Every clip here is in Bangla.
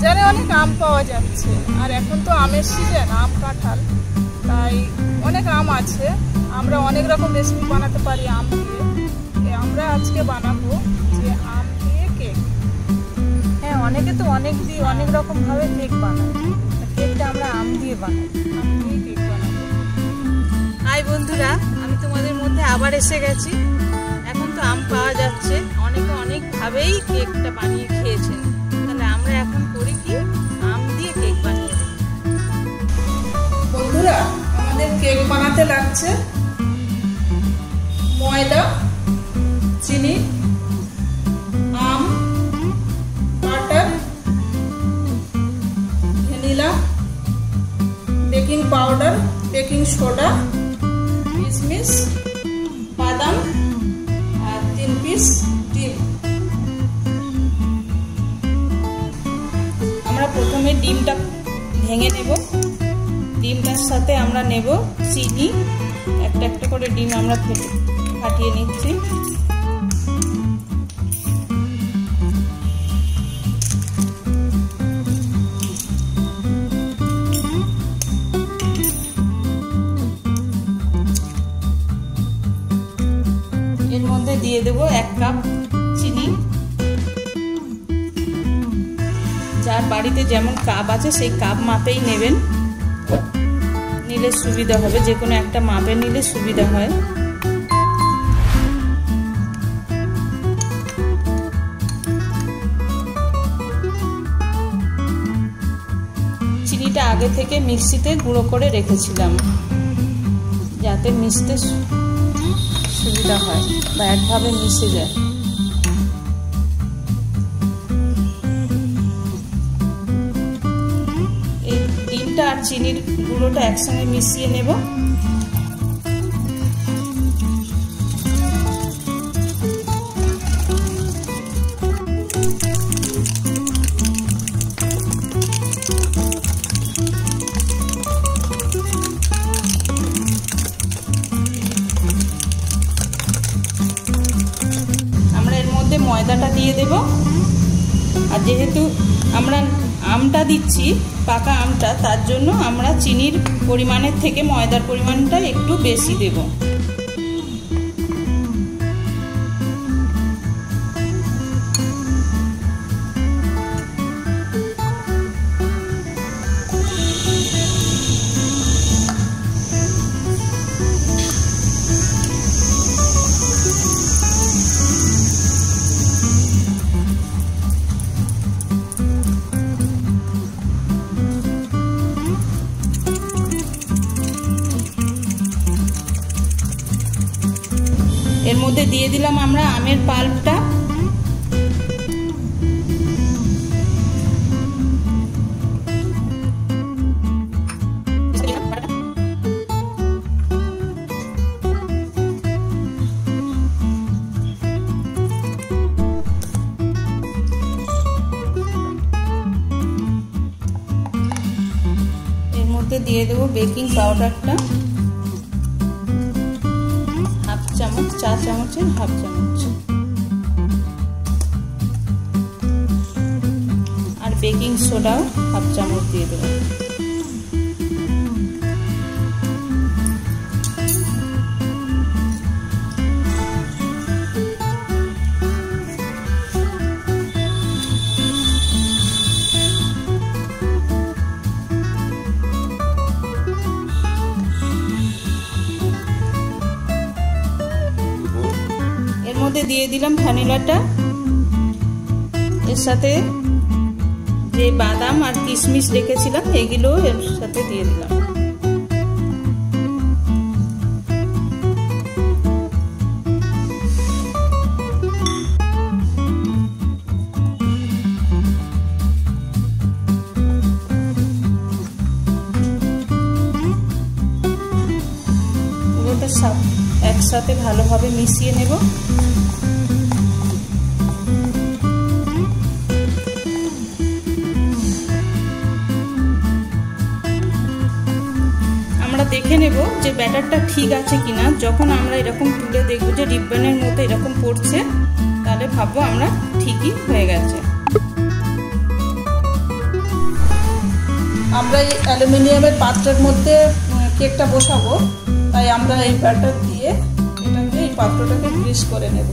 বাজারে অনেক আম পাওয়া যাচ্ছে, আর এখন তো আমের সিজন, আম কাঁঠাল, তাই অনেক আম আছে। আমরা অনেক রকম রেসিপি বানাতে পারি আম দিয়ে। আমরা আজকে বানাবো যে আম দিয়ে কেক। হ্যাঁ, অনেকে তো অনেক রকম ভাবে কেক বানায়। কেকটা আমরা আম দিয়ে বানাই, আম দিয়ে কেক বানাবো। হাই বন্ধুরা, আমি তোমাদের মধ্যে আবার এসে গেছি। এখন তো আম পাওয়া যাচ্ছে, অনেকে অনেকভাবেই কেকটা বানিয়ে খেয়েছেন। তাহলে আমরা এখন করি কি, আম দিয়ে কেক বানিয়ে দিই। বন্ধুরা, আমাদের কেক বানাতে লাগছে ময়দা, চিনি, আম, butter, vanilla, baking powder, baking soda, কিশমিশ, বাদাম আর 3 পিস ডিম। আমরা প্রথমে ডিমটা ভেঙে নেব। ডিমটার সাথে আমরা নেব চিনি। একটা একটা করে ডিম আমরা ফাটিয়ে নিচ্ছি। এর মধ্যে দিয়ে দেব 1 কাপ চিনি। যার বাড়িতে যেমন কাপ আছে সেই কাপ মাপেই নেবেন, নিলে সুবিধা হবে। যে কোনো একটা মাপে নিলে সুবিধা হয়। চিনিটা আগে থেকে মিক্সিতে গুঁড়ো করে রেখেছিলাম, যাতে মিশতে সুবিধা হয় বা একভাবে মিশে যায়। এই ডিমটা আর চিনির গুঁড়োটা একসঙ্গে মিশিয়ে নেব। ময়দাটা দিয়ে দেব। আর যেহেতু আমরা আমটা দিচ্ছি, পাকা আমটা, তার জন্য আমরা চিনির পরিমাণের থেকে ময়দার পরিমাণটা একটু বেশি দেব। এর মধ্যে দিয়ে দিলাম আমরা আমের পাল্পটা। এর মধ্যে দিয়ে দেবো বেকিং পাউডারটা, চা চামচের হাফ চামচ, আর বেকিং সোডাও হাফ চামচ দিয়ে দেবো। মধ্যে দিয়ে দিলাম ভ্যানিলাটা। এর সাথে যে বাদাম আর কিশমিশ রেখেছিলাম এগুলো এর সাথে দিয়ে দিলাম। পুরোটা একসাথে ভালোভাবে মিশিয়ে নেব। দেখে নেব যে ব্যাটারটা ঠিক আছে কিনা। যখন আমরা এরকম তুলে দেখব যে রিবনের মতো এরকম পড়ছে, তাহলে ভাববো আমরা ঠিকই হয়ে গেছে। আমরা এই অ্যালুমিনিয়ামের পাত্রের মধ্যে কেকটা বসাবো, তাই আমরা এই ব্যাটার দিয়ে এটাকে এই পাত্রটাকে গ্রিস করে নেব।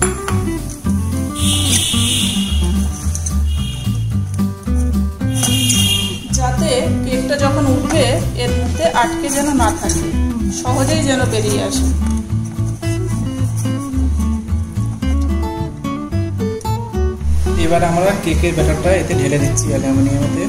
যাতে কেকটা যখন উঠবে এর মধ্যে আটকে যেন না থাকে, সহজেই যেন বেরিয়ে আসে। এবার আমরা কেকের ব্যাটারটা এতে ঢেলে দিচ্ছি অ্যালুমিনিয়ামেতে।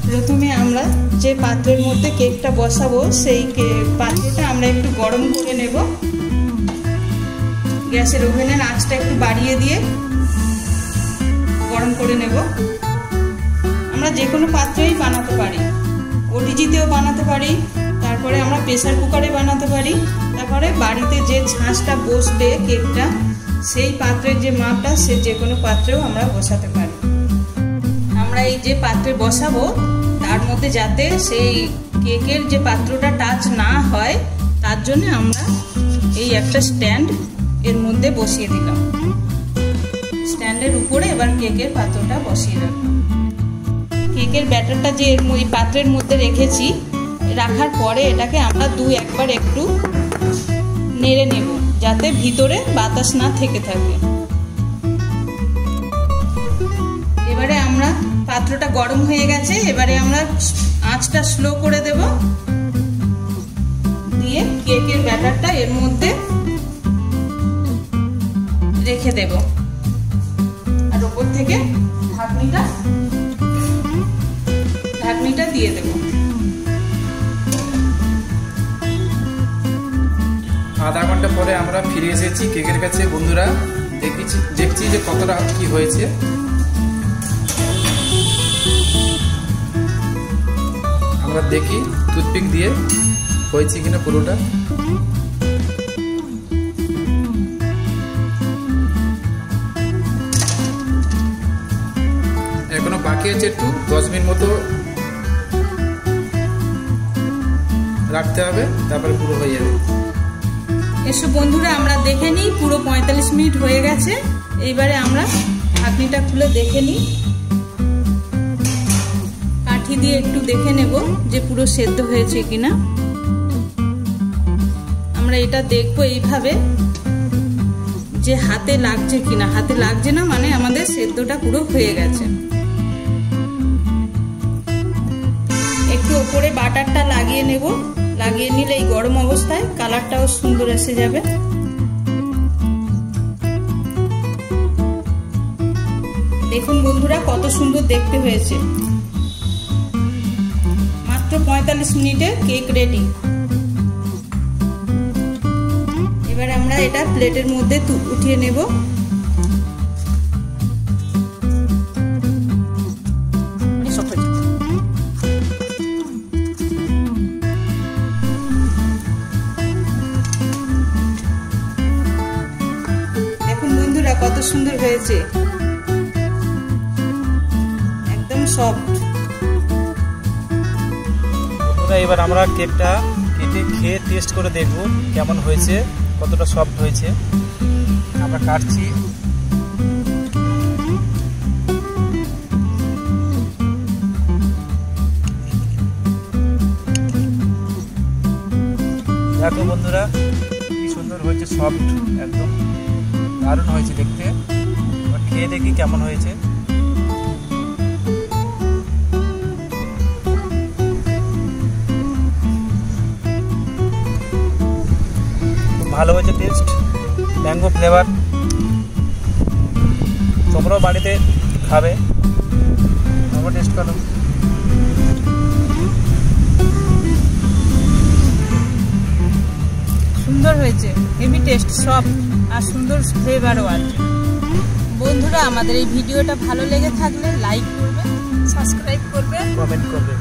প্রথমে আমরা যে পাত্রের মধ্যে কেকটা বসাবো সেই পাত্রটা আমরা একটু গরম করে নেব। গ্যাসের ওভেনের আঁচটা একটু বাড়িয়ে দিয়ে গরম করে নেব। আমরা যে কোনো পাত্রেই বানাতে পারি, ওটিজিতেও বানাতে পারি, তারপরে আমরা প্রেসার কুকারে বানাতে পারি, তারপরে বাড়িতে যে ছাঁচটা বসবে কেকটা সেই পাত্রের যে মাপটা সে যে কোনো পাত্রেও আমরা বসাতে পারি। আমরা এই যে পাত্রে বসাবো তার মধ্যে যাতে সেই কেকের যে পাত্রটা টাচ না হয় তার জন্য আমরা এই একটা স্ট্যান্ড এর মধ্যে বসিয়ে দিলাম। স্ট্যান্ডের উপরে এবার কেকের পাত্রটা বসিয়ে রাখলাম। কেকের ব্যাটারটা যে এই পাত্রের মধ্যে রেখেছি, রাখার পরে এটাকে আমরা একবার একটু নেড়ে নেব যাতে ভিতরে বাতাস না থেকে থাকে। এবারে আমরা পাত্রটা গরম হয়ে গেছে, এবারে আমরা আঁচটা স্লো করে দেব, দিয়ে কেকের ব্যাটারটা এর মধ্যে রেখে দেব, আর উপর থেকে ঢাকনিটা দিয়ে দেব। আধা ঘন্টা পরে আমরা ফিরে এসেছি কেকের কাছে। বন্ধুরা দেখছি যে কতটা কি হয়েছে। আমরা দেখি টুথপিক দিয়ে হয়েছে কিনা পুরোটা। এখনো বাকি আছে, একটু 10 মিনিট মতো রাখতে হবে, তারপরে পুরো হয়ে যাবে। এসব বন্ধুরা আমরা দেখে নিই, পুরো 45 মিনিট হয়ে গেছে। এইবারে আমরা ঢাকনিটা খুলে দেখে নিই, কাঠি দিয়ে একটু দেখে নেব যে পুরো সেদ্ধ হয়েছে কিনা। আমরা এটা দেখবো এইভাবে যে হাতে লাগছে কিনা। হাতে লাগছে না মানে আমাদের সেদ্ধটা পুরো হয়ে গেছে। একটু উপরে বাটারটা লাগিয়ে নেব, লাগিয়ে নিলে এই গরম অবস্থায় কালারটাও সুন্দর এসে যাবে। দেখুন বন্ধুরা কত সুন্দর দেখতে হয়েছে। মাত্র 45 মিনিটে কেক রেডি। এবার আমরা এটা প্লেটের মধ্যে উঠিয়ে নেব। দেখুন বন্ধুরা কত সুন্দর হয়েছে, একদম সফট। এবার আমরা কেকটা কেটে খেয়ে টেস্ট করে দেখব কেমন হয়েছে, কতটা সফট হয়েছে। আমরা কাটছি। দেখো বন্ধুরা কি সুন্দর হয়েছে, সফট, একদম দারুণ হয়েছে দেখতে। এবার খেয়ে দেখি কেমন হয়েছে। ভালো হয়েছে টেস্ট, ম্যাঙ্গো ফ্লেভার। তোমরাও বাড়িতে খাবে, তোমরা টেস্ট করো। সুন্দর হয়েছে, হেভি টেস্ট, সফট আর সুন্দর ফ্লেভারও আছে। বন্ধুরা আমাদের এই ভিডিওটা ভালো লেগে থাকলে লাইক করবে, সাবস্ক্রাইব করবে, কমেন্ট করবে।